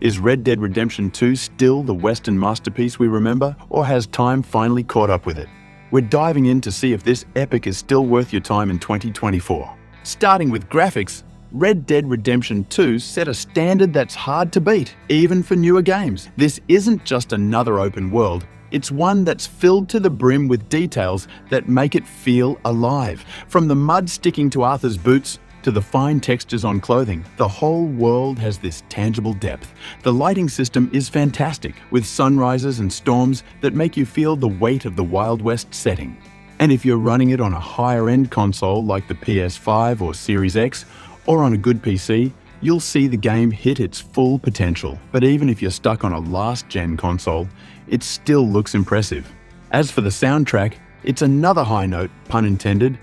Is Red Dead Redemption 2 still the Western masterpiece we remember, or has time finally caught up with it? We're diving in to see if this epic is still worth your time in 2024. Starting with graphics, Red Dead Redemption 2 set a standard that's hard to beat, even for newer games. This isn't just another open world, it's one that's filled to the brim with details that make it feel alive. From the mud sticking to Arthur's boots to the fine textures on clothing, the whole world has this tangible depth. The lighting system is fantastic, with sunrises and storms that make you feel the weight of the Wild West setting. And if you're running it on a higher-end console like the PS5 or Series X, or on a good PC, you'll see the game hit its full potential. But even if you're stuck on a last-gen console, it still looks impressive. As for the soundtrack, it's another high note, pun intended.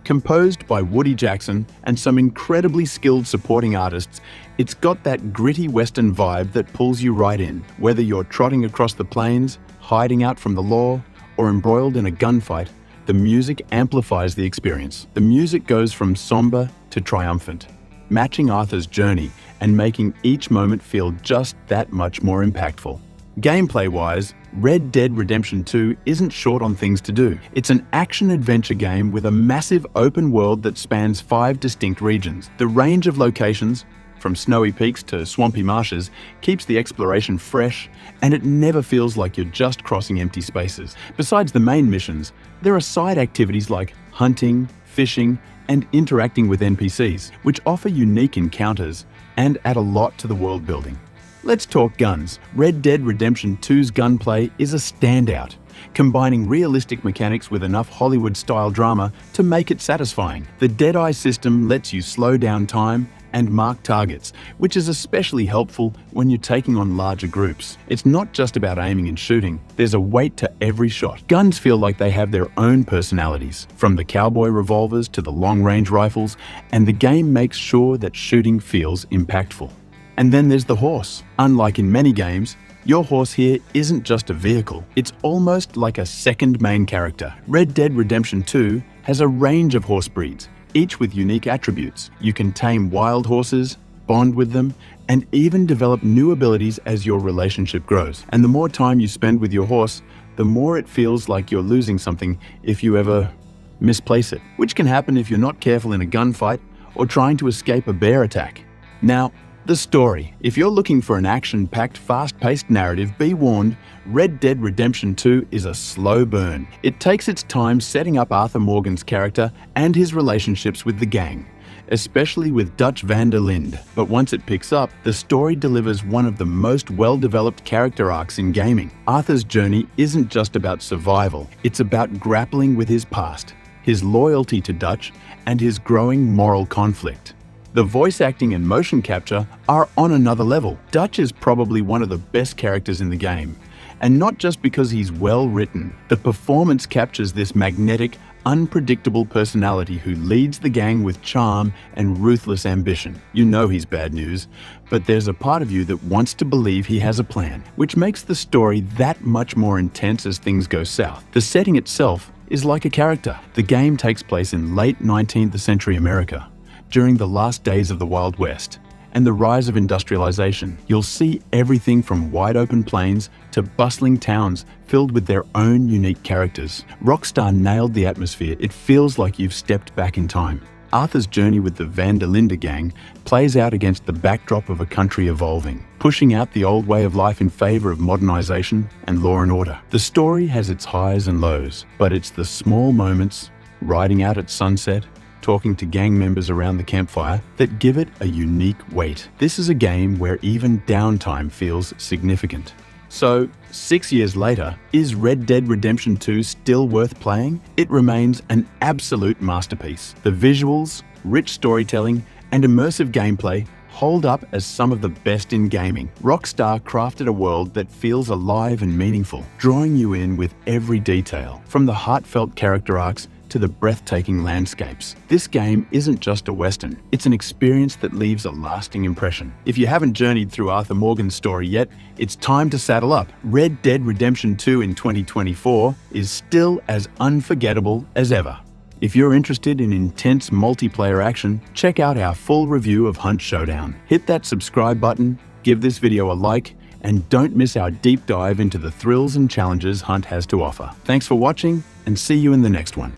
Composed by Woody Jackson and some incredibly skilled supporting artists, it's got that gritty Western vibe that pulls you right in. Whether you're trotting across the plains, hiding out from the law, or embroiled in a gunfight, the music amplifies the experience. The music goes from somber to triumphant, matching Arthur's journey and making each moment feel just that much more impactful. Gameplay-wise, Red Dead Redemption 2 isn't short on things to do. It's an action-adventure game with a massive open world that spans 5 distinct regions. The range of locations, from snowy peaks to swampy marshes, keeps the exploration fresh, and it never feels like you're just crossing empty spaces. Besides the main missions, there are side activities like hunting, fishing, and interacting with NPCs, which offer unique encounters and add a lot to the world building. Let's talk guns. Red Dead Redemption 2's gunplay is a standout, combining realistic mechanics with enough Hollywood-style drama to make it satisfying. The Deadeye system lets you slow down time and mark targets, which is especially helpful when you're taking on larger groups. It's not just about aiming and shooting, there's a weight to every shot. Guns feel like they have their own personalities, from the cowboy revolvers to the long-range rifles, and the game makes sure that shooting feels impactful. And then there's the horse. Unlike in many games, your horse here isn't just a vehicle, it's almost like a second main character. Red Dead Redemption 2 has a range of horse breeds, each with unique attributes. You can tame wild horses, bond with them, and even develop new abilities as your relationship grows. And the more time you spend with your horse, the more it feels like you're losing something if you ever misplace it, which can happen if you're not careful in a gunfight or trying to escape a bear attack. Now, the story. If you're looking for an action-packed, fast-paced narrative, be warned, Red Dead Redemption 2 is a slow burn. It takes its time setting up Arthur Morgan's character and his relationships with the gang, especially with Dutch van der Linde. But once it picks up, the story delivers one of the most well-developed character arcs in gaming. Arthur's journey isn't just about survival, it's about grappling with his past, his loyalty to Dutch, and his growing moral conflict. The voice acting and motion capture are on another level. Dutch is probably one of the best characters in the game, and not just because he's well written. The performance captures this magnetic, unpredictable personality who leads the gang with charm and ruthless ambition. You know he's bad news, but there's a part of you that wants to believe he has a plan, which makes the story that much more intense as things go south. The setting itself is like a character. The game takes place in late 19th century America, during the last days of the Wild West and the rise of industrialization. You'll see everything from wide-open plains to bustling towns filled with their own unique characters. Rockstar nailed the atmosphere. It feels like you've stepped back in time. Arthur's journey with the Van der Linde gang plays out against the backdrop of a country evolving, pushing out the old way of life in favor of modernization and law and order. The story has its highs and lows, but it's the small moments, riding out at sunset, talking to gang members around the campfire, that give it a unique weight. This is a game where even downtime feels significant. So, 6 years later, is Red Dead Redemption 2 still worth playing? It remains an absolute masterpiece. The visuals, rich storytelling, and immersive gameplay hold up as some of the best in gaming. Rockstar crafted a world that feels alive and meaningful, drawing you in with every detail, from the heartfelt character arcs to the breathtaking landscapes. This game isn't just a Western, it's an experience that leaves a lasting impression. If you haven't journeyed through Arthur Morgan's story yet, it's time to saddle up. Red Dead Redemption 2 in 2024 is still as unforgettable as ever. If you're interested in intense multiplayer action, check out our full review of Hunt Showdown. Hit that subscribe button, give this video a like, and don't miss our deep dive into the thrills and challenges Hunt has to offer. Thanks for watching, and see you in the next one.